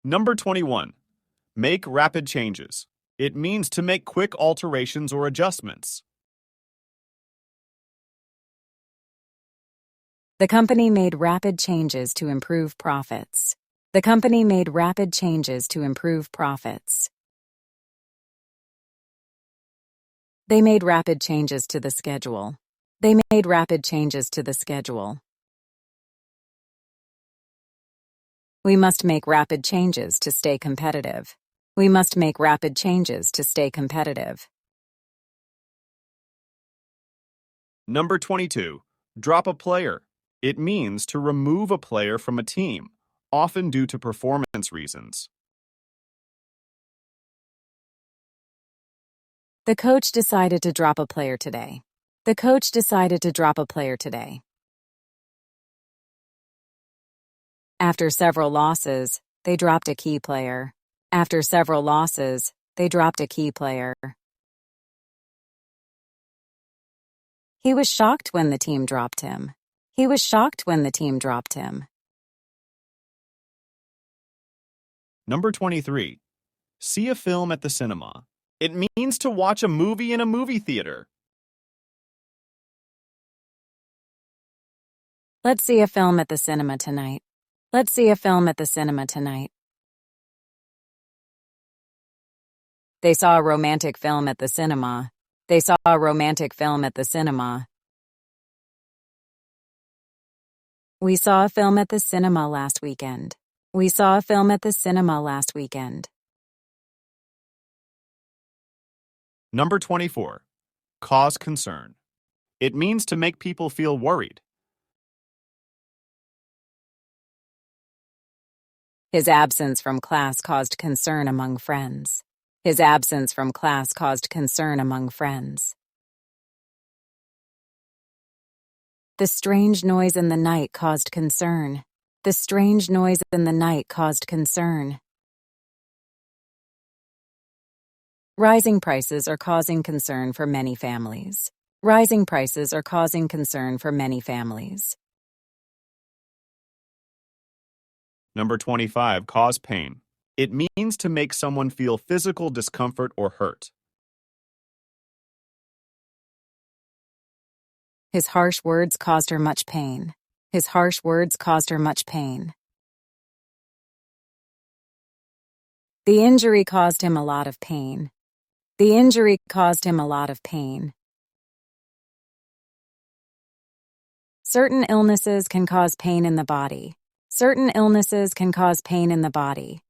Number 21. Make rapid changes. It means to make quick alterations or adjustments. The company made rapid changes to improve profits. The company made rapid changes to improve profits. They made rapid changes to the schedule. They made rapid changes to the schedule. We must make rapid changes to stay competitive. We must make rapid changes to stay competitive. Number 22. Drop a player. It means to remove a player from a team, often due to performance reasons. The coach decided to drop a player today. The coach decided to drop a player today. After several losses, they dropped a key player. After several losses, they dropped a key player. He was shocked when the team dropped him. He was shocked when the team dropped him. Number 23. See a film at the cinema. It means to watch a movie in a movie theater. Let's see a film at the cinema tonight. Let's see a film at the cinema tonight. They saw a romantic film at the cinema. They saw a romantic film at the cinema. We saw a film at the cinema last weekend. We saw a film at the cinema last weekend. Number 24. Cause concern. It means to make people feel worried. His absence from class caused concern among friends. His absence from class caused concern among friends. The strange noise in the night caused concern. The strange noise in the night caused concern. Rising prices are causing concern for many families. Rising prices are causing concern for many families. Number 25. Cause pain. It means to make someone feel physical discomfort or hurt. His harsh words caused her much pain. His harsh words caused her much pain. The injury caused him a lot of pain. The injury caused him a lot of pain. Certain illnesses can cause pain in the body. Certain illnesses can cause pain in the body.